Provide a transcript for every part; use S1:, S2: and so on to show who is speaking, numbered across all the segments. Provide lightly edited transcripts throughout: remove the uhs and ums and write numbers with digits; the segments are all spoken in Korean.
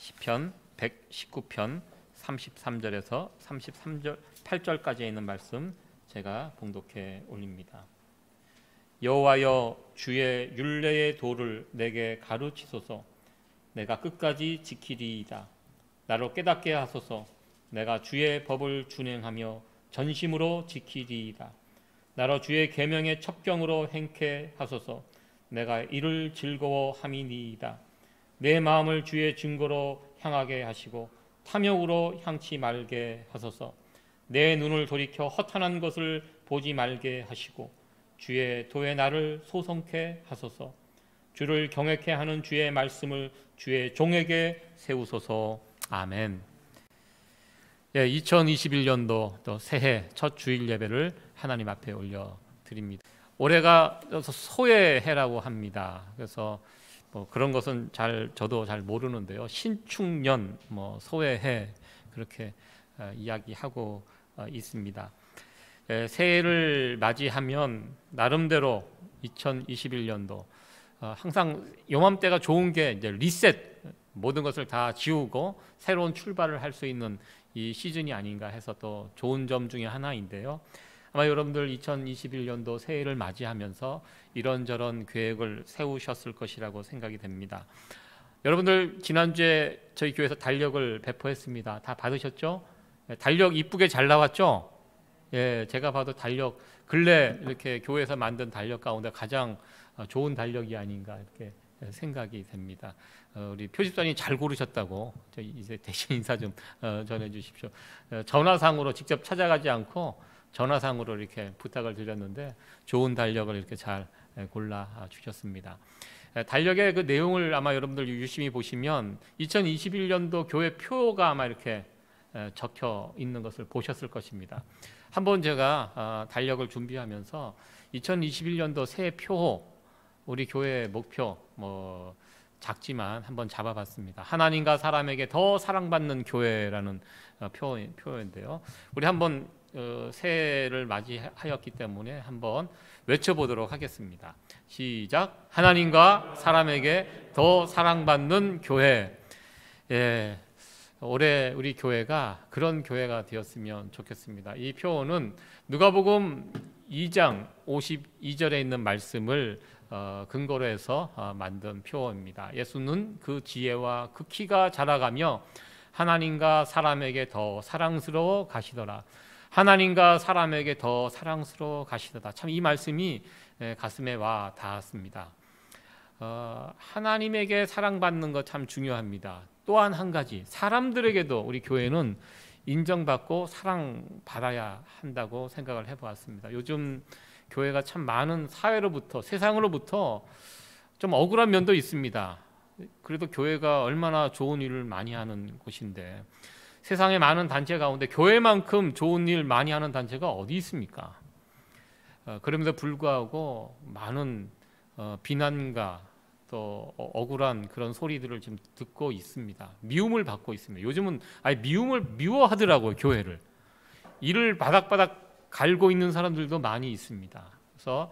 S1: 시편 119편 33절에서 8절까지에 있는 말씀 제가 봉독해 올립니다. 여호와여, 주의 율례의 도를 내게 가르치소서. 내가 끝까지 지키리이다. 나로 깨닫게 하소서. 내가 주의 법을 준행하며 전심으로 지키리이다. 나로 주의 계명의 첩경으로 행케 하소서. 내가 이를 즐거워함이니이다. 내 마음을 주의 증거로 향하게 하시고 탐욕으로 향치 말게 하소서. 내 눈을 돌이켜 허탄한 것을 보지 말게 하시고 주의 도에 나를 소성케 하소서. 주를 경외케 하는 주의 말씀을 주의 종에게 세우소서. 아멘. 2021년도 또 새해 첫 주일 예배를 하나님 앞에 올려드립니다. 올해가 소의 해라고 합니다. 그래서 그런 것은 저도 잘 모르는데요. 신축년, 소의 해 그렇게 이야기하고 있습니다. 새해를 맞이하면 나름대로 2021년도 항상 요맘때가 좋은 게 이제 리셋, 모든 것을 다 지우고 새로운 출발을 할 수 있는 이 시즌이 아닌가 해서 또 좋은 점 중에 하나인데요. 아마 여러분들 2021년도 새해를 맞이하면서 이런저런 계획을 세우셨을 것이라고 생각이 됩니다. 여러분들 지난주에 저희 교회에서 달력을 배포했습니다. 다 받으셨죠? 달력 이쁘게 잘 나왔죠? 제가 봐도 달력 근래 이렇게 교회에서 만든 달력 가운데 가장 좋은 달력이 아닌가 이렇게 생각이 됩니다. 우리 표집사님 잘 고르셨다고 저희 이제 대신 인사 좀 전해 주십시오. 전화상으로 직접 찾아가지 않고 전화상으로 이렇게 부탁을 드렸는데 좋은 달력을 이렇게 잘 골라 주셨습니다. 달력의 그 내용을 아마 여러분들 유심히 보시면 2021년도 교회 표가 아마 이렇게 적혀 있는 것을 보셨을 것입니다. 한번 제가 달력을 준비하면서 2021년도 새해 표, 우리 교회의 목표 작지만 한번 잡아봤습니다. 하나님과 사람에게 더 사랑받는 교회라는 표인데요. 우리 한번 새해를 맞이하였기 때문에 한번 외쳐보도록 하겠습니다. 시작. 하나님과 사람에게 더 사랑받는 교회. 올해 우리 교회가 그런 교회가 되었으면 좋겠습니다. 이 표는 누가복음 2장 52절에 있는 말씀을 근거로 해서 만든 표입니다. 예수는 그 지혜와 그 키가 자라가며 하나님과 사람에게 더 사랑스러워 가시더라. 하나님과 사람에게 더 사랑스러워 가시더라. 참 이 말씀이 가슴에 와 닿았습니다. 하나님에게 사랑받는 것 참 중요합니다. 또한 한 가지, 사람들에게도 우리 교회는 인정받고 사랑받아야 한다고 생각을 해보았습니다. 요즘 교회가 참 많은 사회로부터, 세상으로부터 좀 억울한 면도 있습니다. 그래도 교회가 얼마나 좋은 일을 많이 하는 곳인데 세상의 많은 단체 가운데 교회만큼 좋은 일 많이 하는 단체가 어디 있습니까? 그럼에도 불구하고 많은 비난과 또 억울한 그런 소리들을 지금 듣고 있습니다. 미움을 받고 있습니다. 요즘은 미움을 미워하더라고요. 교회를. 이를 바닥바닥 갈고 있는 사람들도 많이 있습니다. 그래서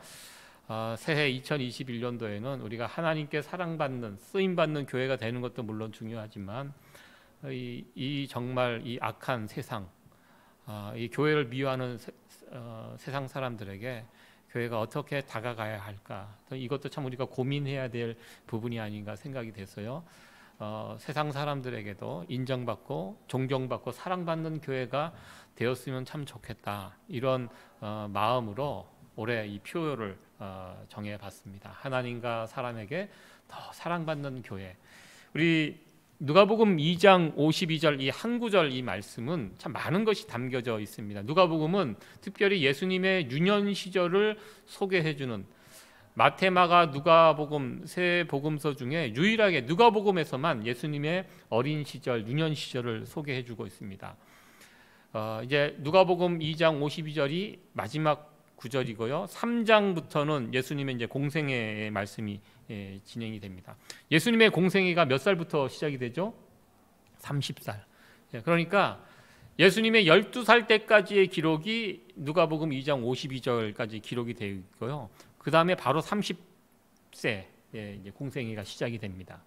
S1: 새해 2021년도에는 우리가 하나님께 사랑받는, 쓰임받는 교회가 되는 것도 물론 중요하지만 이 정말 이 악한 세상, 이 교회를 미워하는 세상 사람들에게 교회가 어떻게 다가가야 할까, 이것도 참 우리가 고민해야 될 부분이 아닌가 생각이 돼서요. 세상 사람들에게도 인정받고 존경받고 사랑받는 교회가 되었으면 참 좋겠다, 이런 마음으로 올해 이 표를 정해봤습니다. 하나님과 사람에게 더 사랑받는 교회. 우리 누가복음 2장 52절 이 한 구절 이 말씀은 참 많은 것이 담겨져 있습니다. 누가복음은 특별히 예수님의 유년 시절을 소개해주는, 마태, 마가, 누가복음 세 복음서 중에 유일하게 누가복음에서만 예수님의 어린 시절, 유년 시절을 소개해주고 있습니다. 이제 누가복음 2장 52절이 마지막 구절이고요. 3장부터는 예수님의 이제 공생애의 말씀이 진행이 됩니다. 예수님의 공생애가 몇 살부터 시작이 되죠? 30살. 그러니까 예수님의 12살 때까지의 기록이 누가복음 2장 52절까지 기록이 되어 있고요. 그 다음에 바로 30세 이제 공생애가 시작이 됩니다.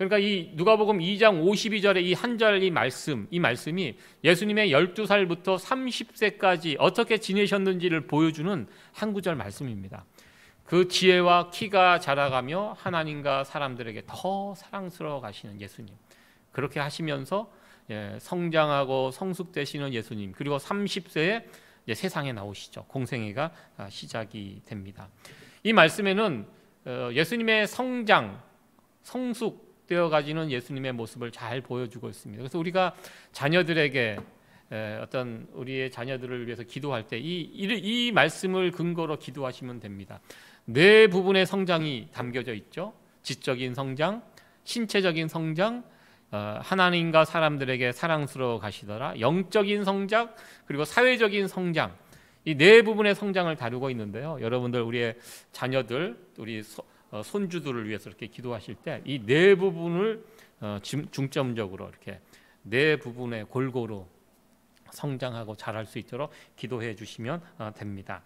S1: 그러니까 이 누가복음 2장 52절의 이 한 절 이 말씀이 예수님의 12살부터 30세까지 어떻게 지내셨는지를 보여주는 한 구절 말씀입니다. 그 지혜와 키가 자라가며 하나님과 사람들에게 더 사랑스러워 가시는 예수님, 그렇게 하시면서 성장하고 성숙되시는 예수님, 그리고 30세에 세상에 나오시죠. 공생애가 시작이 됩니다. 이 말씀에는 예수님의 성장, 성숙되어 가지는 예수님의 모습을 잘 보여주고 있습니다. 그래서 우리가 자녀들에게 어떤 우리의 자녀들을 위해서 기도할 때 이 말씀을 근거로 기도하시면 됩니다. 네 부분의 성장이 담겨져 있죠. 지적인 성장, 신체적인 성장, 하나님과 사람들에게 사랑스러워 가시더라, 영적인 성장, 그리고 사회적인 성장, 이 네 부분의 성장을 다루고 있는데요. 여러분들 우리의 자녀들, 우리 손주들을 위해서 이렇게 기도하실 때 이 네 부분을 중점적으로 이렇게 네 부분에 골고루 성장하고 자랄 수 있도록 기도해 주시면 됩니다.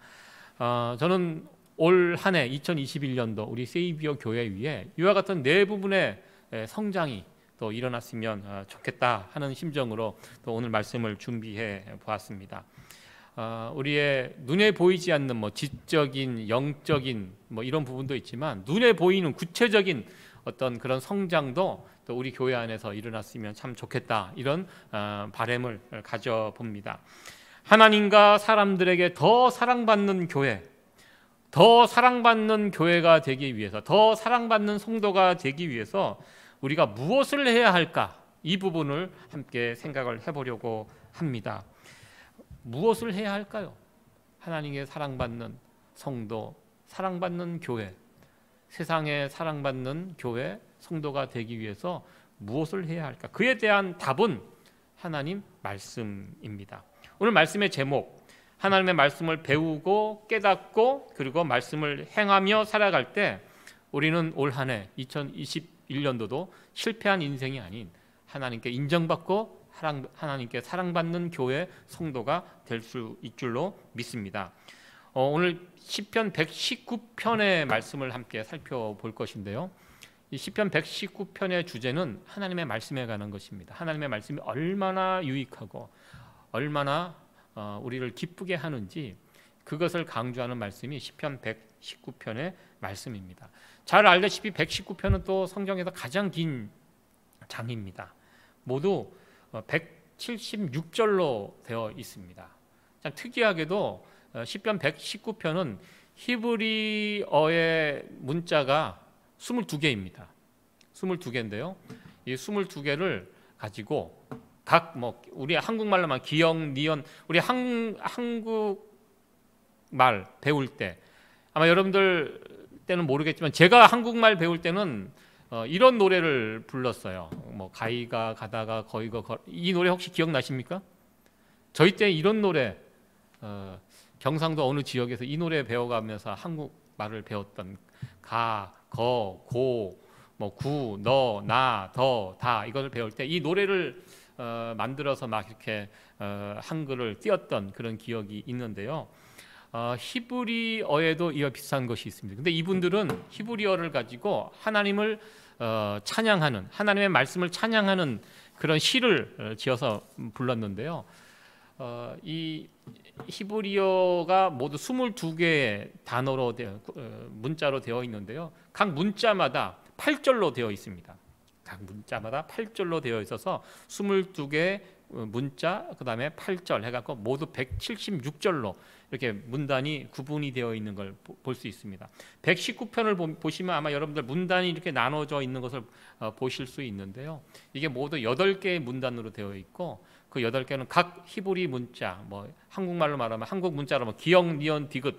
S1: 저는 올 한 해 2021년도 우리 세이비어 교회 위에 이와 같은 네 부분의 성장이 또 일어났으면 좋겠다 하는 심정으로 또 오늘 말씀을 준비해 보았습니다. 우리의 눈에 보이지 않는 지적인, 영적인 이런 부분도 있지만 눈에 보이는 구체적인 어떤 그런 성장도 또 우리 교회 안에서 일어났으면 참 좋겠다, 이런 바람을 가져봅니다. 하나님과 사람들에게 더 사랑받는 교회, 더 사랑받는 교회가 되기 위해서, 더 사랑받는 성도가 되기 위해서 우리가 무엇을 해야 할까? 이 부분을 함께 생각을 해보려고 합니다. 무엇을 해야 할까요? 하나님께 사랑받는 성도, 사랑받는 교회, 세상에 사랑받는 교회, 성도가 되기 위해서 무엇을 해야 할까? 그에 대한 답은 하나님 말씀입니다. 오늘 말씀의 제목, 하나님의 말씀을 배우고 깨닫고 그리고 말씀을 행하며 살아갈 때 우리는 올 한 해 2021년도도 실패한 인생이 아닌 하나님께 인정받고 하나님께 사랑받는 교회 성도가 될 수 있을 줄로 믿습니다. 오늘 시편 119편의 말씀을 함께 살펴볼 것인데요. 이 시편 119편의 주제는 하나님의 말씀에 관한 것입니다. 하나님의 말씀이 얼마나 유익하고 얼마나 우리를 기쁘게 하는지 그것을 강조하는 말씀이 시편 119편의 말씀입니다. 잘 알다시피 119편은 또 성경에서 가장 긴 장입니다. 모두 176절로 되어 있습니다. 참 특이하게도 시편 119편은 히브리어의 문자가 22개입니다. 22개인데요. 이 22개를 가지고 각 우리 한국말로만 기역, 니은, 우리 한국말 배울 때 아마 여러분들 때는 모르겠지만 제가 한국말 배울 때는 이런 노래를 불렀어요. 가이가 가다가 거이가 이 노래 혹시 기억나십니까? 저희 때 이런 노래 경상도 어느 지역에서 이 노래 배워가면서 한국말을 배웠던 가, 거, 고, 구, 너, 나, 더, 다 이것을 배울 때 이 노래를 만들어서 막 이렇게 한글을 띄웠던 그런 기억이 있는데요. 히브리어에도 이와 비슷한 것이 있습니다. 근데 이분들은 히브리어를 가지고 하나님을 찬양하는, 하나님의 말씀을 찬양하는 그런 시를 지어서 불렀는데요. 이 히브리어가 모두 22개의 단어로 문자로 되어 있는데요. 각 문자마다 8절로 되어 있습니다. 각 문자마다 8절로 되어 있어서 22개 문자, 그 다음에 8절 해갖고 모두 176절로 이렇게 문단이 구분이 되어 있는 걸 볼 수 있습니다. 119편을 보시면 아마 여러분들 문단이 이렇게 나눠져 있는 것을 보실 수 있는데요. 이게 모두 8개의 문단으로 되어 있고 그 8개는 각 히브리 문자, 한국말로 말하면 한국 문자로 기역, 니은, 디귿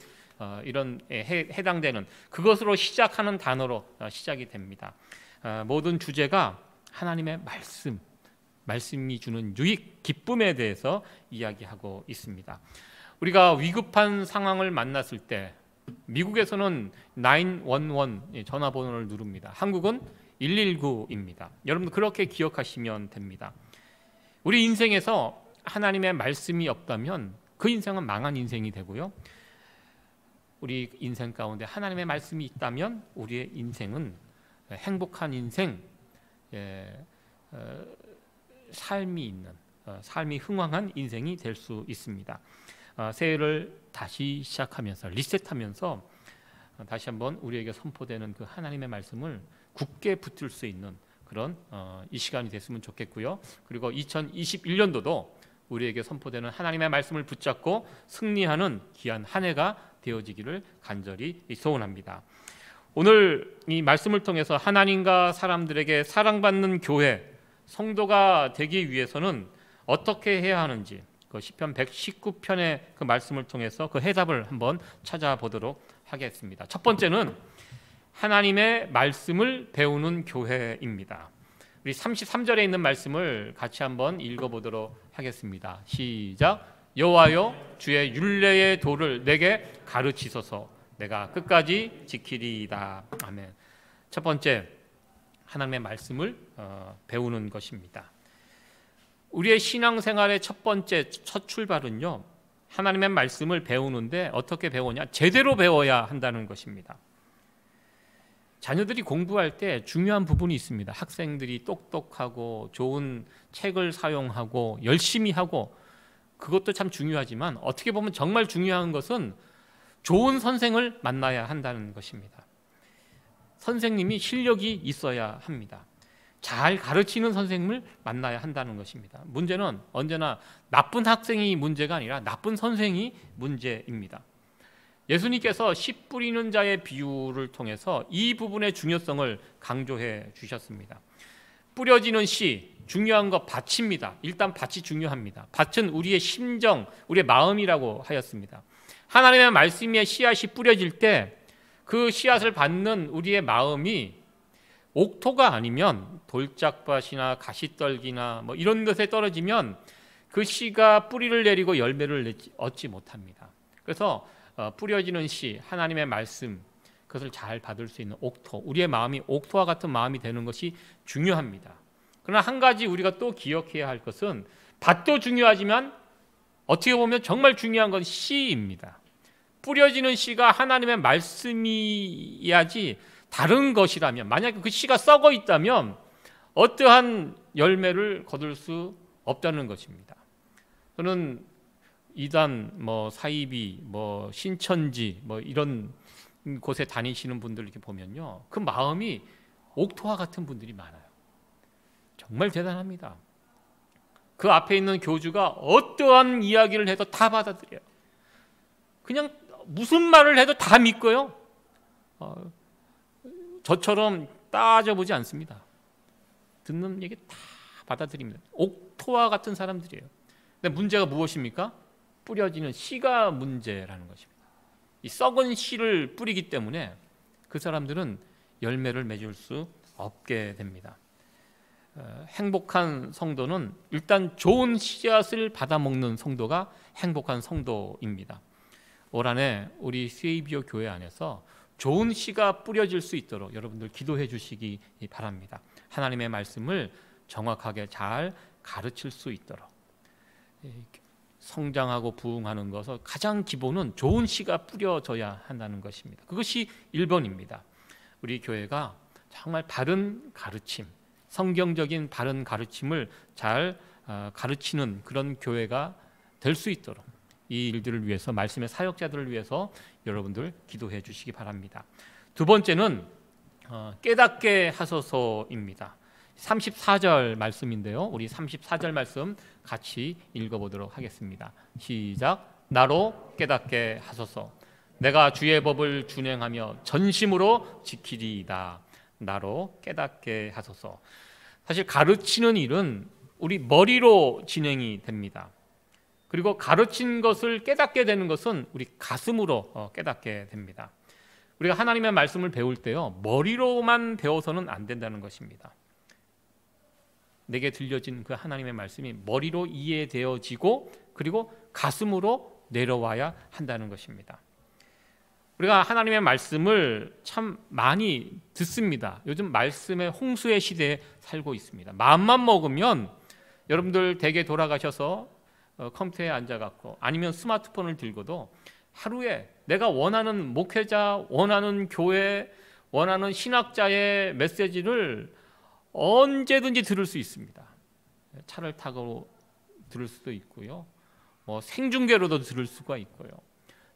S1: 이런 해당되는 그것으로 시작하는 단어로 시작이 됩니다. 모든 주제가 하나님의 말씀이 주는 유익, 기쁨에 대해서 이야기하고 있습니다. 우리가 위급한 상황을 만났을 때 미국에서는 911 전화번호를 누릅니다. 한국은 119입니다. 여러분 그렇게 기억하시면 됩니다. 우리 인생에서 하나님의 말씀이 없다면 그 인생은 망한 인생이 되고요. 우리 인생 가운데 하나님의 말씀이 있다면 우리의 인생은 행복한 인생, 삶이 있는 삶이 흥왕한 인생이 될 수 있습니다. 새해를 다시 시작하면서 리셋하면서 다시 한번 우리에게 선포되는 그 하나님의 말씀을 굳게 붙들 수 있는 그런 이 시간이 됐으면 좋겠고요. 그리고 2021년도도 우리에게 선포되는 하나님의 말씀을 붙잡고 승리하는 귀한 한 해가 되어지기를 간절히 소원합니다. 오늘 이 말씀을 통해서 하나님과 사람들에게 사랑받는 교회, 성도가 되기 위해서는 어떻게 해야 하는지 그 시편 119편의 그 말씀을 통해서 그 해답을 한번 찾아보도록 하겠습니다. 첫 번째는 하나님의 말씀을 배우는 교회입니다. 우리 33절에 있는 말씀을 같이 한번 읽어보도록 하겠습니다. 시작. 여호와여 주의 율례의 도를 내게 가르치소서. 내가 끝까지 지키리이다. 아멘. 첫 번째, 하나님의 말씀을 배우는 것입니다. 우리의 신앙생활의 첫 번째 첫 출발은요, 하나님의 말씀을 배우는데 어떻게 배우냐? 제대로 배워야 한다는 것입니다. 자녀들이 공부할 때 중요한 부분이 있습니다. 학생들이 똑똑하고 좋은 책을 사용하고 열심히 하고 그것도 참 중요하지만 어떻게 보면 정말 중요한 것은 좋은 선생을 만나야 한다는 것입니다. 선생님이 실력이 있어야 합니다. 잘 가르치는 선생님을 만나야 한다는 것입니다. 문제는 언제나 나쁜 학생이 문제가 아니라 나쁜 선생이 문제입니다. 예수님께서 씨 뿌리는 자의 비유를 통해서 이 부분의 중요성을 강조해 주셨습니다. 뿌려지는 씨, 중요한 거 밭입니다. 일단 밭이 중요합니다. 밭은 우리의 심정, 우리의 마음이라고 하였습니다. 하나님의 말씀의 씨앗이 뿌려질 때 그 씨앗을 받는 우리의 마음이 옥토가 아니면 돌짝밭이나 가시떨기나 뭐 이런 것에 떨어지면 그 씨가 뿌리를 내리고 열매를 얻지 못합니다. 그래서 뿌려지는 씨, 하나님의 말씀, 그것을 잘 받을 수 있는 옥토, 우리의 마음이 옥토와 같은 마음이 되는 것이 중요합니다. 그러나 한 가지 우리가 또 기억해야 할 것은 밭도 중요하지만 어떻게 보면 정말 중요한 건 씨입니다. 뿌려지는 씨가 하나님의 말씀이야지 다른 것이라면, 만약에 그 씨가 썩어 있다면 어떠한 열매를 거둘 수 없다는 것입니다. 저는 이단, 사이비, 신천지, 이런 곳에 다니시는 분들 이렇게 보면요, 그 마음이 옥토와 같은 분들이 많아요. 정말 대단합니다. 그 앞에 있는 교주가 어떠한 이야기를 해도 다 받아들여요. 그냥 무슨 말을 해도 다 믿고요. 저처럼 따져보지 않습니다. 듣는 얘기 다 받아들입니다. 옥토와 같은 사람들이에요. 근데 문제가 무엇입니까? 뿌려지는 씨가 문제라는 것입니다. 이 썩은 씨를 뿌리기 때문에 그 사람들은 열매를 맺을 수 없게 됩니다. 행복한 성도는 일단 좋은 씨앗을 받아먹는 성도가 행복한 성도입니다. 올 한해 우리 세이비오 교회 안에서 좋은 씨가 뿌려질 수 있도록 여러분들 기도해 주시기 바랍니다. 하나님의 말씀을 정확하게 잘 가르칠 수 있도록 성장하고 부흥하는 것은 가장 기본은 좋은 씨가 뿌려져야 한다는 것입니다. 그것이 1번입니다. 우리 교회가 정말 바른 가르침, 성경적인 바른 가르침을 잘 가르치는 그런 교회가 될 수 있도록 이 일들을 위해서, 말씀의 사역자들을 위해서 여러분들 기도해 주시기 바랍니다. 두 번째는 깨닫게 하소서입니다. 34절 말씀인데요, 우리 34절 말씀 같이 읽어보도록 하겠습니다. 시작. 나로 깨닫게 하소서. 내가 주의 법을 준행하며 전심으로 지키리이다. 나로 깨닫게 하소서. 사실 가르치는 일은 우리 머리로 진행이 됩니다. 그리고 가르친 것을 깨닫게 되는 것은 우리 가슴으로 깨닫게 됩니다. 우리가 하나님의 말씀을 배울 때요, 머리로만 배워서는 안 된다는 것입니다. 내게 들려진 그 하나님의 말씀이 머리로 이해되어지고 그리고 가슴으로 내려와야 한다는 것입니다. 우리가 하나님의 말씀을 참 많이 듣습니다. 요즘 말씀의 홍수의 시대에 살고 있습니다. 마음만 먹으면 여러분들 댁에 돌아가셔서 컴퓨터에 앉아갖고 아니면 스마트폰을 들고도 하루에 내가 원하는 목회자, 원하는 교회, 원하는 신학자의 메시지를 언제든지 들을 수 있습니다. 차를 타고 들을 수도 있고요. 생중계로도 들을 수가 있고요.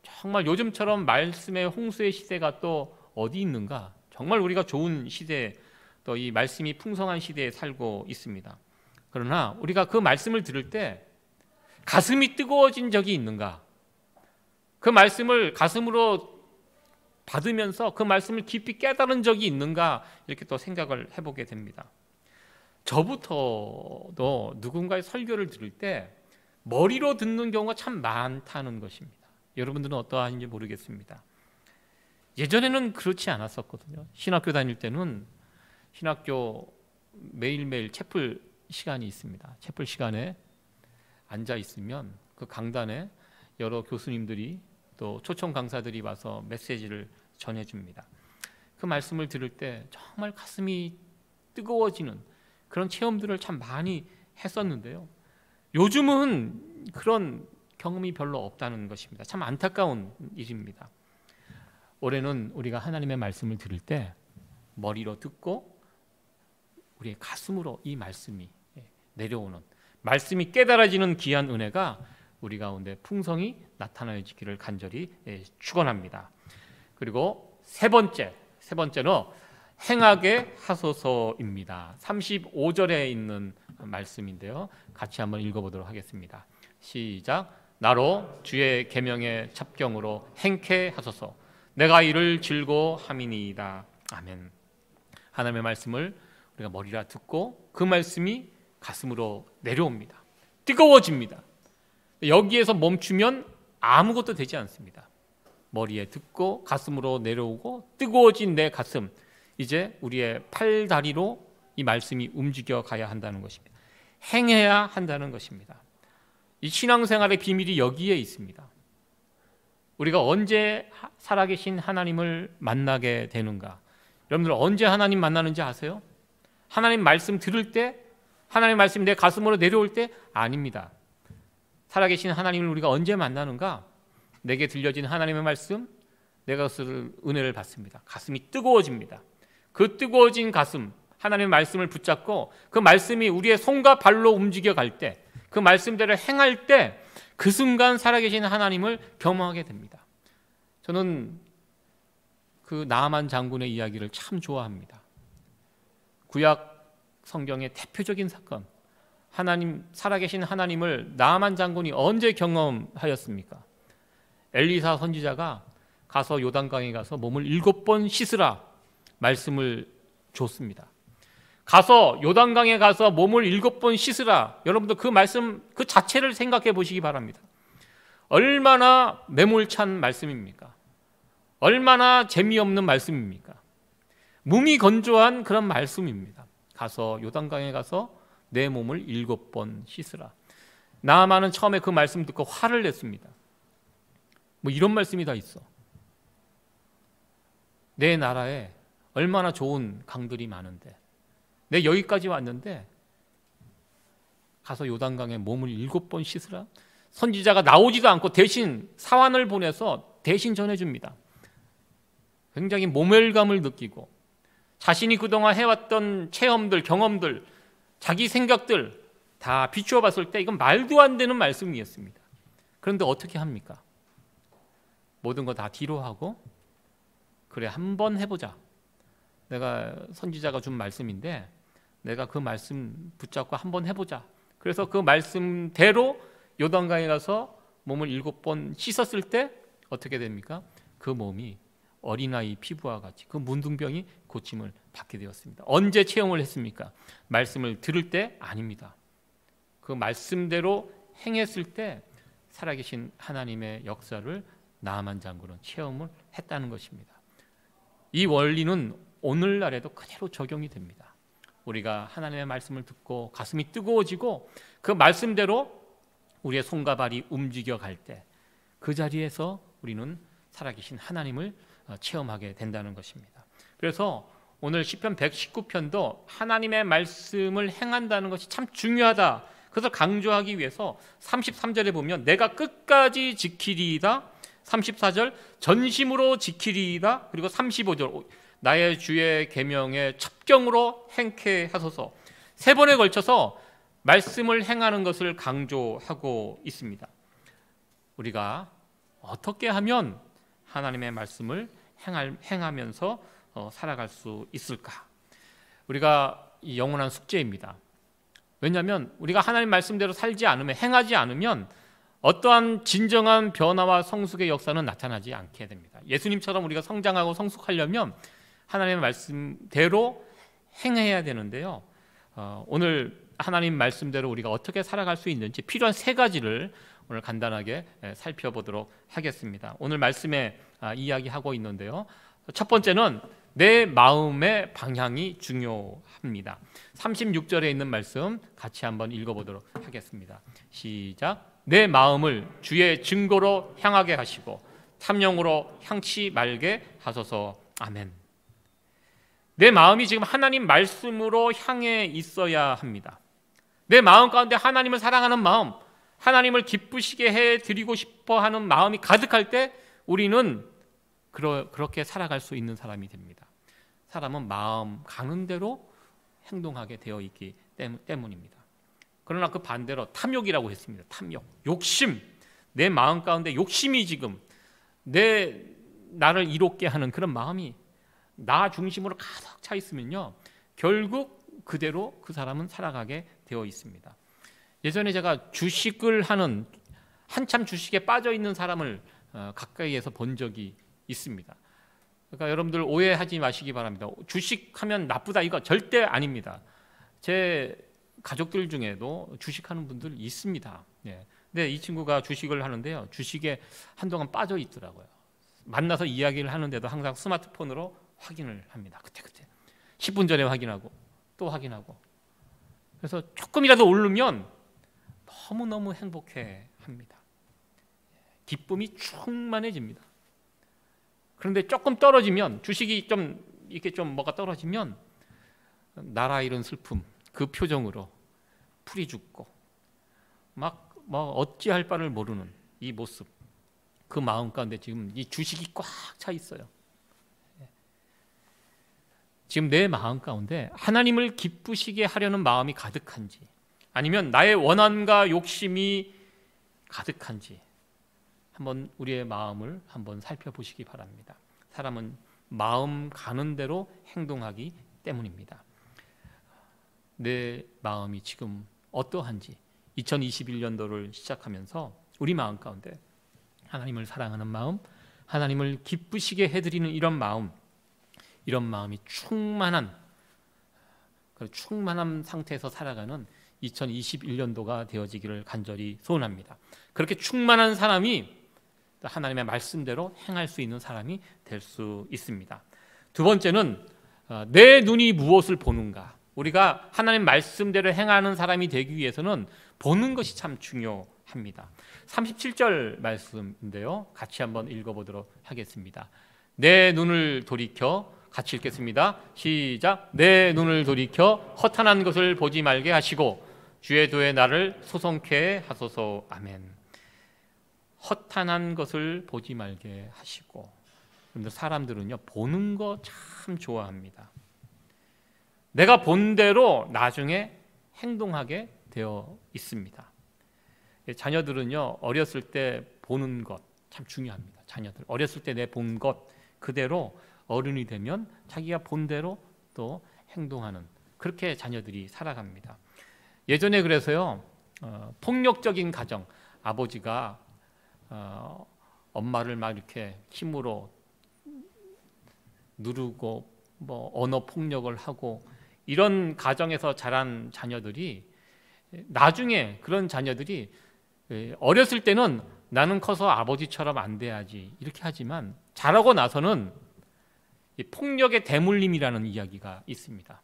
S1: 정말 요즘처럼 말씀의 홍수의 시대가 또 어디 있는가? 정말 우리가 좋은 시대, 또 이 말씀이 풍성한 시대에 살고 있습니다. 그러나 우리가 그 말씀을 들을 때 가슴이 뜨거워진 적이 있는가? 그 말씀을 가슴으로 받으면서 그 말씀을 깊이 깨달은 적이 있는가? 이렇게 또 생각을 해보게 됩니다. 저부터도 누군가의 설교를 들을 때 머리로 듣는 경우가 참 많다는 것입니다. 여러분들은 어떠한지 모르겠습니다. 예전에는 그렇지 않았었거든요. 신학교 다닐 때는 신학교 매일매일 채플 시간이 있습니다. 채플 시간에 앉아 있으면 그 강단에 여러 교수님들이 또 초청 강사들이 와서 메시지를 전해줍니다. 그 말씀을 들을 때 정말 가슴이 뜨거워지는 그런 체험들을 참 많이 했었는데요. 요즘은 그런 경험이 별로 없다는 것입니다. 참 안타까운 일입니다. 올해는 우리가 하나님의 말씀을 들을 때 머리로 듣고 우리의 가슴으로 이 말씀이 내려오는, 말씀이 깨달아지는 귀한 은혜가 우리 가운데 풍성히 나타나지기를 간절히 축원합니다. 그리고 세 번째는 행하게 하소서입니다. 35절에 있는 말씀인데요. 같이 한번 읽어보도록 하겠습니다. 시작. 나로 주의 계명의 첩경으로 행케 하소서. 내가 이를 즐거워함이니이다. 아멘. 하나님의 말씀을 우리가 머리라 듣고 그 말씀이 가슴으로 내려옵니다. 뜨거워집니다. 여기에서 멈추면 아무것도 되지 않습니다. 머리에 듣고 가슴으로 내려오고 뜨거워진 내 가슴, 이제 우리의 팔다리로 이 말씀이 움직여 가야 한다는 것입니다. 행해야 한다는 것입니다. 이 신앙생활의 비밀이 여기에 있습니다. 우리가 언제 살아계신 하나님을 만나게 되는가? 여러분들 언제 하나님 만나는지 아세요? 하나님 말씀 들을 때, 하나님 말씀 내 가슴으로 내려올 때? 아닙니다. 살아계신 하나님을 우리가 언제 만나는가? 내게 들려진 하나님의 말씀, 내가 그 은혜를 받습니다. 가슴이 뜨거워집니다. 그 뜨거워진 가슴, 하나님의 말씀을 붙잡고 그 말씀이 우리의 손과 발로 움직여 갈 때, 그 말씀대로 행할 때 그 순간 살아계신 하나님을 경험하게 됩니다. 저는 그 나아만 장군의 이야기를 참 좋아합니다. 구약 성경의 대표적인 사건, 하나님, 살아계신 하나님을 나아만 장군이 언제 경험하였습니까? 엘리사 선지자가 가서 요단강에 가서 몸을 7번 씻으라 말씀을 줬습니다. 가서 요단강에 가서 몸을 7번 씻으라. 여러분들 그 말씀 그 자체를 생각해 보시기 바랍니다. 얼마나 매몰찬 말씀입니까? 얼마나 재미없는 말씀입니까? 무미건조한 그런 말씀입니다. 가서 요단강에 가서 내 몸을 7번 씻으라. 나아만은 처음에 그 말씀 듣고 화를 냈습니다. 뭐 이런 말씀이 다 있어. 내 나라에 얼마나 좋은 강들이 많은데 내 여기까지 왔는데 가서 요단강에 몸을 7번 씻으라? 선지자가 나오지도 않고 대신 사환을 보내서 대신 전해줍니다. 굉장히 모멸감을 느끼고 자신이 그동안 해왔던 체험들, 경험들, 자기 생각들 다 비추어 봤을 때 이건 말도 안 되는 말씀이었습니다. 그런데 어떻게 합니까? 모든 거 다 뒤로 하고 그래 한번 해보자. 내가 선지자가 준 말씀인데 내가 그 말씀 붙잡고 한번 해보자. 그래서 그 말씀대로 요단강에 가서 몸을 7번 씻었을 때 어떻게 됩니까? 그 몸이 어린아이 피부와 같이 그 문둥병이 고침을 받게 되었습니다. 언제 체험을 했습니까? 말씀을 들을 때? 아닙니다. 그 말씀대로 행했을 때 살아계신 하나님의 역사를 나아만 장군은 체험을 했다는 것입니다. 이 원리는 오늘날에도 그대로 적용이 됩니다. 우리가 하나님의 말씀을 듣고 가슴이 뜨거워지고 그 말씀대로 우리의 손과 발이 움직여 갈 때 그 자리에서 우리는 살아계신 하나님을 체험하게 된다는 것입니다. 그래서 오늘 시편 119편도 하나님의 말씀을 행한다는 것이 참 중요하다. 그래서 강조하기 위해서 33절에 보면 내가 끝까지 지키리이다. 34절 전심으로 지키리이다. 그리고 35절 나의 주의 계명에 첩경으로 행케 하소서. 3번에 걸쳐서 말씀을 행하는 것을 강조하고 있습니다. 우리가 어떻게 하면 하나님의 말씀을 행하면서 살아갈 수 있을까? 우리가 이 영원한 숙제입니다. 왜냐하면 우리가 하나님 말씀대로 살지 않으면, 행하지 않으면 어떠한 진정한 변화와 성숙의 역사는 나타나지 않게 됩니다. 예수님처럼 우리가 성장하고 성숙하려면 하나님의 말씀대로 행해야 되는데요. 오늘 하나님 말씀대로 우리가 어떻게 살아갈 수 있는지 필요한 3가지를 오늘 간단하게 살펴보도록 하겠습니다. 오늘 말씀에 이야기하고 있는데요. 첫 번째는 내 마음의 방향이 중요합니다. 36절에 있는 말씀 같이 한번 읽어보도록 하겠습니다. 시작. 내 마음을 주의 증거로 향하게 하시고 탐령으로 향치 말게 하소서. 아멘. 내 마음이 지금 하나님 말씀으로 향해 있어야 합니다. 내 마음 가운데 하나님을 사랑하는 마음, 하나님을 기쁘시게 해드리고 싶어하는 마음이 가득할 때 우리는 그렇게 살아갈 수 있는 사람이 됩니다. 사람은 마음 가는 대로 행동하게 되어 있기 때문입니다. 그러나 그 반대로 탐욕이라고 했습니다. 탐욕, 욕심, 내 마음 가운데 욕심이 지금 나를 이롭게 하는 그런 마음이 나 중심으로 가득 차 있으면요, 결국 그대로 그 사람은 살아가게 되어 있습니다. 예전에 제가 주식을 하는, 한참 주식에 빠져 있는 사람을 가까이에서 본 적이 있습니다. 그러니까 여러분들 오해하지 마시기 바랍니다. 주식하면 나쁘다, 이거 절대 아닙니다. 제 가족들 중에도 주식하는 분들 있습니다. 예. 근데 이 친구가 주식을 하는데요, 주식에 한동안 빠져 있더라고요. 만나서 이야기를 하는데도 항상 스마트폰으로 확인을 합니다. 그때 10분 전에 확인하고 또 확인하고. 그래서 조금이라도 오르면 너무너무 행복해 합니다. 기쁨이 충만해집니다. 그런데 조금 떨어지면, 주식이 좀 이렇게 좀 뭐가 떨어지면 나라 잃은 슬픔, 그 표정으로 풀이 죽고 막 어찌할 바를 모르는 이 모습, 그 마음 가운데 지금 이 주식이 꽉 차 있어요. 지금 내 마음 가운데 하나님을 기쁘시게 하려는 마음이 가득한지, 아니면 나의 원한과 욕심이 가득한지 한번 우리의 마음을 한번 살펴보시기 바랍니다. 사람은 마음 가는 대로 행동하기 때문입니다. 내 마음이 지금 어떠한지, 2021년도를 시작하면서 우리 마음 가운데 하나님을 사랑하는 마음, 하나님을 기쁘시게 해드리는 이런 마음이 충만한 상태에서 살아가는 2021년도가 되어지기를 간절히 소원합니다. 그렇게 충만한 사람이 하나님의 말씀대로 행할 수 있는 사람이 될 수 있습니다. 두 번째는 내 눈이 무엇을 보는가. 우리가 하나님 말씀대로 행하는 사람이 되기 위해서는 보는 것이 참 중요합니다. 37절 말씀인데요, 같이 한번 읽어보도록 하겠습니다. 내 눈을 돌이켜, 같이 읽겠습니다. 시작. 내 눈을 돌이켜 허탄한 것을 보지 말게 하시고 주의 도에 나를 소송케 하소서. 아멘. 허탄한 것을 보지 말게 하시고. 여러분들, 사람들은요, 보는 거 참 좋아합니다. 내가 본 대로 나중에 행동하게 되어 있습니다. 자녀들은요, 어렸을 때 보는 것 참 중요합니다. 자녀들 어렸을 때 내 본 것 그대로 어른이 되면 자기가 본 대로 또 행동하는, 그렇게 자녀들이 살아갑니다. 예전에 그래서요, 폭력적인 가정, 아버지가 엄마를 막 이렇게 힘으로 누르고 언어 폭력을 하고, 이런 가정에서 자란 자녀들이 나중에, 그런 자녀들이 어렸을 때는 나는 커서 아버지처럼 안 돼야지 이렇게 하지만 자라고 나서는 이 폭력의 대물림이라는 이야기가 있습니다.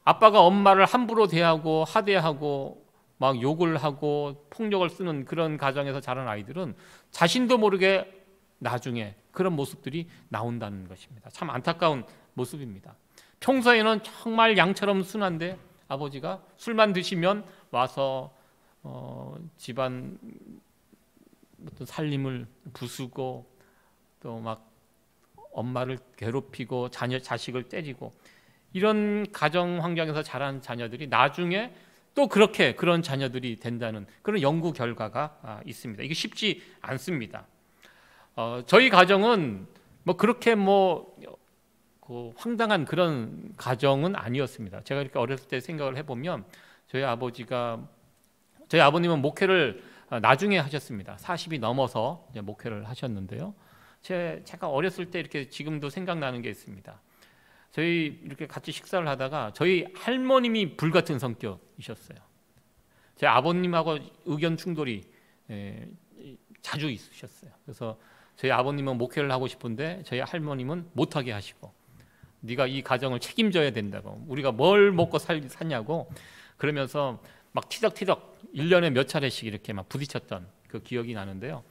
S1: 아빠가 엄마를 함부로 대하고 하대하고 막 욕을 하고 폭력을 쓰는 그런 가정에서 자란 아이들은 자신도 모르게 나중에 그런 모습들이 나온다는 것입니다. 참 안타까운 모습입니다. 평소에는 정말 양처럼 순한데 아버지가 술만 드시면 와서 집안 어떤 살림을 부수고 또 막 엄마를 괴롭히고 자식을 때리고 이런 가정 환경에서 자란 자녀들이 나중에 또 그런 자녀들이 된다는 그런 연구 결과가 있습니다. 이게 쉽지 않습니다. 저희 가정은 뭐 그렇게 그 황당한 그런 가정은 아니었습니다. 제가 이렇게 어렸을 때 생각을 해보면 저희 아버님은 목회를 나중에 하셨습니다. 40이 넘어서 이제 목회를 하셨는데요. 제가 어렸을 때 이렇게 지금도 생각나는 게 있습니다. 저희 이렇게 같이 식사를 하다가 저희 할머님이 불같은 성격이셨어요. 제 아버님하고 의견 충돌이 자주 있으셨어요. 그래서 저희 아버님은 목회를 하고 싶은데 저희 할머님은 못하게 하시고, 네가 이 가정을 책임져야 된다고, 우리가 뭘 먹고 사냐고 그러면서 막 티덕티덕 1년에 몇 차례씩 이렇게 막 부딪혔던 그 기억이 나는데요.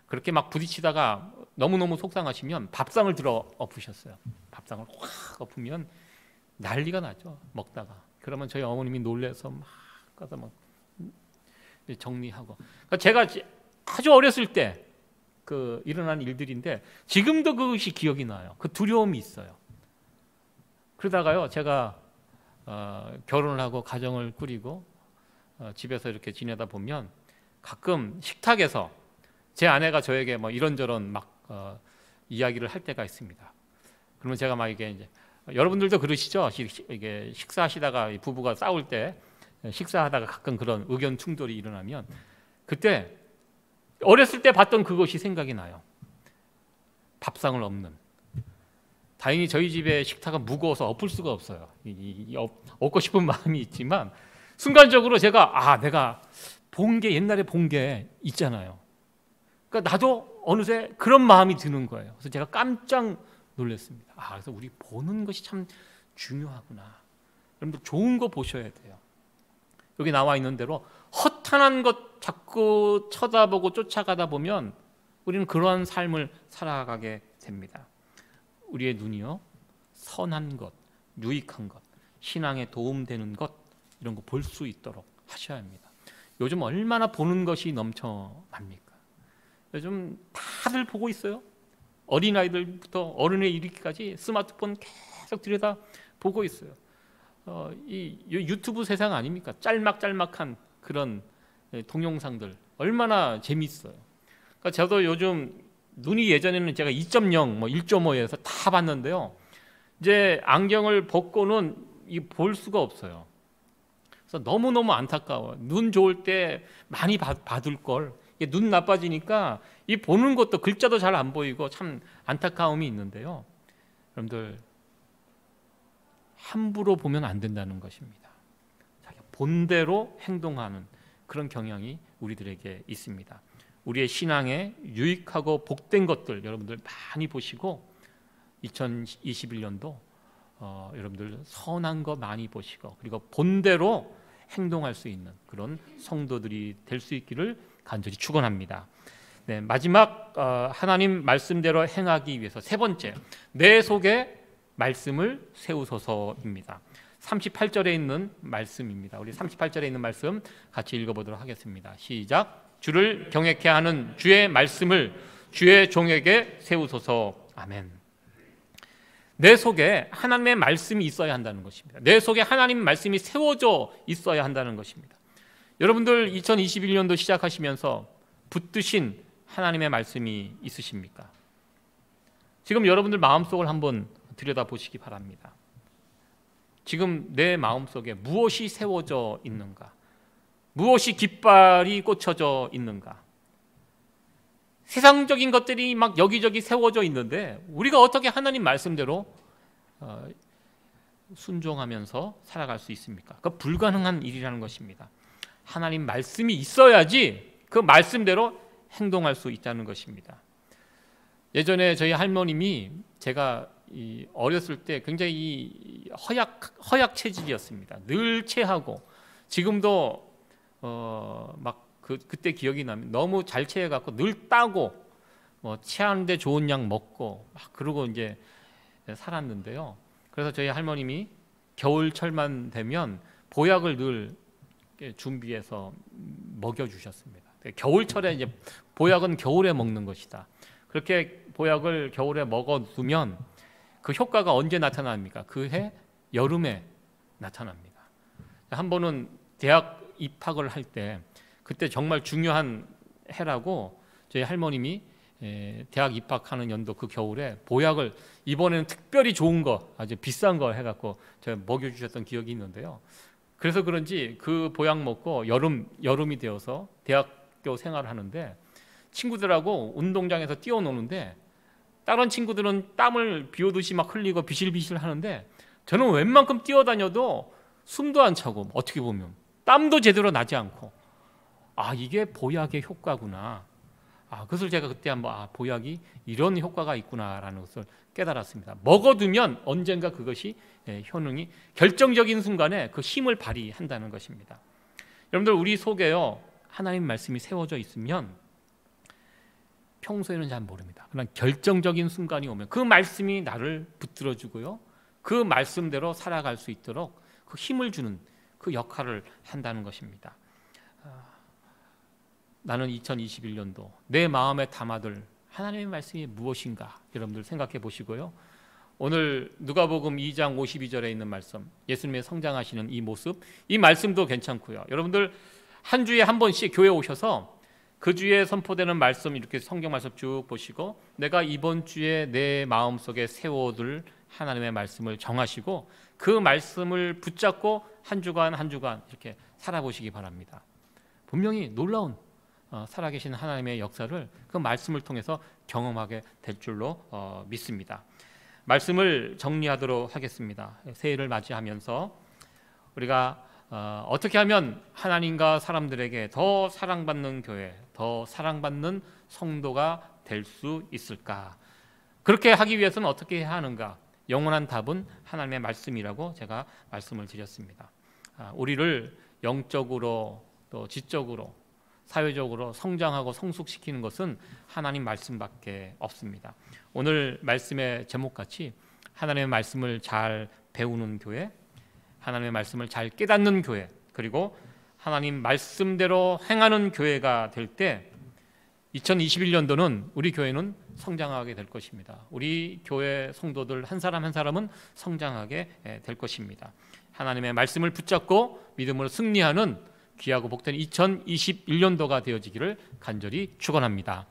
S1: 그렇게 막 부딪히다가 너무너무 속상하시면 밥상을 들어 엎으셨어요. 밥상을 확 엎으면 난리가 나죠. 먹다가. 그러면 저희 어머님이 놀래서 막 가서 막 정리하고. 그러니까 제가 아주 어렸을 때 그 일어난 일들인데 지금도 그것이 기억이 나요. 그 두려움이 있어요. 그러다가요, 제가 결혼을 하고 가정을 꾸리고 집에서 이렇게 지내다 보면 가끔 식탁에서 제 아내가 저에게 뭐 이런저런 막 이야기를 할 때가 있습니다. 그러면 제가 막 이게 이제 여러분들도 그러시죠? 이게 식사하시다가 부부가 싸울 때 식사하다가 가끔 그런 의견 충돌이 일어나면 그때 어렸을 때 봤던 그것이 생각이 나요. 밥상을 엎는. 다행히 저희 집의 식탁은 무거워서 엎을 수가 없어요. 엎고 싶은 마음이 있지만 순간적으로 내가 옛날에 본 게 있잖아요. 그러니까 나도 어느새 그런 마음이 드는 거예요. 그래서 제가 깜짝 놀랐습니다. 그래서 우리 보는 것이 참 중요하구나. 여러분들 좋은 거 보셔야 돼요. 여기 나와 있는 대로 허탄한 것 자꾸 쳐다보고 쫓아가다 보면 우리는 그러한 삶을 살아가게 됩니다. 우리의 눈이요, 선한 것, 유익한 것, 신앙에 도움되는 것, 이런 거 볼 수 있도록 하셔야 합니다. 요즘 얼마나 보는 것이 넘쳐납니까? 요즘 다들 보고 있어요. 어린아이들부터 어른에 이르기까지 스마트폰 계속 들여다 보고 있어요. 이 유튜브 세상 아닙니까? 짤막짤막한 그런 동영상들 얼마나 재밌어요. 그러니까 저도 요즘 눈이 예전에는 제가 2.0, 1.5에서 다 봤는데요. 이제 안경을 벗고는 볼 수가 없어요. 그래서 너무너무 안타까워요. 눈 좋을 때 많이 받을 걸. 눈 나빠지니까 이 보는 것도 글자도 잘 안 보이고 참 안타까움이 있는데요. 여러분들 함부로 보면 안 된다는 것입니다. 자기가 본대로 행동하는 그런 경향이 우리들에게 있습니다. 우리의 신앙에 유익하고 복된 것들 여러분들 많이 보시고 2021년도 여러분들 선한 거 많이 보시고 그리고 본대로 행동할 수 있는 그런 성도들이 될 수 있기를 간절히 축원합니다. 네, 마지막 하나님 말씀대로 행하기 위해서 세 번째, 내 속에 말씀을 세우소서입니다. 38절에 있는 말씀입니다. 우리 38절에 있는 말씀 같이 읽어보도록 하겠습니다. 시작. 주를 경외케 하는 주의 말씀을 주의 종에게 세우소서. 아멘. 내 속에 하나님의 말씀이 있어야 한다는 것입니다. 내 속에 하나님 말씀이 세워져 있어야 한다는 것입니다. 여러분들 2021년도 시작하시면서 붙드신 하나님의 말씀이 있으십니까? 지금 여러분들 마음속을 한번 들여다보시기 바랍니다. 지금 내 마음속에 무엇이 세워져 있는가? 무엇이 깃발이 꽂혀져 있는가? 세상적인 것들이 막 여기저기 세워져 있는데 우리가 어떻게 하나님 말씀대로 순종하면서 살아갈 수 있습니까? 그 불가능한 일이라는 것입니다. 하나님 말씀이 있어야지 그 말씀대로 행동할 수 있다는 것입니다. 예전에 저희 할머님이 제가 어렸을 때 굉장히 허약 체질이었습니다. 늘 체하고 지금도 그때 기억이 나면 너무 잘 체해갖고 늘 따고 체하는데 좋은 약 먹고 막 그러고 이제 살았는데요. 그래서 저희 할머님이 겨울철만 되면 보약을 늘 준비해서 먹여주셨습니다. 겨울철에 이제 보약은 겨울에 먹는 것이다. 그렇게 보약을 겨울에 먹어두면 그 효과가 언제 나타납니까? 그해 여름에 나타납니다. 한 번은 대학 입학을 할 때 그때 정말 중요한 해라고 저희 할머님이 대학 입학하는 연도 그 겨울에 보약을 이번에는 특별히 좋은 거 아주 비싼 거 해갖고 제가 먹여주셨던 기억이 있는데요. 그래서 그런지 그 보약 먹고 여름이 되어서 대학교 생활을 하는데 친구들하고 운동장에서 뛰어노는데 다른 친구들은 땀을 비 오듯이 막 흘리고 비실비실 하는데 저는 웬만큼 뛰어다녀도 숨도 안 차고 어떻게 보면 땀도 제대로 나지 않고 이게 보약의 효과구나. 그것을 제가 그때 한번 보약이 이런 효과가 있구나라는 것을 깨달았습니다. 먹어두면 언젠가 그것이 효능이 결정적인 순간에 그 힘을 발휘한다는 것입니다. 여러분들 우리 속에요 하나님 말씀이 세워져 있으면 평소에는 잘 모릅니다. 그러나 결정적인 순간이 오면 그 말씀이 나를 붙들어주고요 그 말씀대로 살아갈 수 있도록 그 힘을 주는 그 역할을 한다는 것입니다. 나는 2021년도 내 마음에 담아둘 하나님의 말씀이 무엇인가 여러분들 생각해 보시고요. 오늘 누가복음 2장 52절에 있는 말씀, 예수님의 성장하시는 이 모습, 이 말씀도 괜찮고요. 여러분들 한 주에 한 번씩 교회 오셔서 그 주에 선포되는 말씀 이렇게 성경 말씀 쭉 보시고 내가 이번 주에 내 마음속에 세워둘 하나님의 말씀을 정하시고 그 말씀을 붙잡고 한 주간 이렇게 살아보시기 바랍니다. 분명히 놀라운 살아계신 하나님의 역사를 그 말씀을 통해서 경험하게 될 줄로 믿습니다. 말씀을 정리하도록 하겠습니다. 새해를 맞이하면서 우리가 어떻게 하면 하나님과 사람들에게 더 사랑받는 교회, 더 사랑받는 성도가 될 수 있을까? 그렇게 하기 위해서는 어떻게 해야 하는가? 영원한 답은 하나님의 말씀이라고 제가 말씀을 드렸습니다. 우리를 영적으로 또 지적으로 사회적으로 성장하고 성숙시키는 것은 하나님 말씀밖에 없습니다. 오늘 말씀의 제목같이 하나님의 말씀을 잘 배우는 교회, 하나님의 말씀을 잘 깨닫는 교회, 그리고 하나님 말씀대로 행하는 교회가 될 때 2021년도는 우리 교회는 성장하게 될 것입니다. 우리 교회 성도들 한 사람 한 사람은 성장하게 될 것입니다. 하나님의 말씀을 붙잡고 믿음으로 승리하는 귀하고 복된 2021년도가 되어지기를 간절히 축원합니다.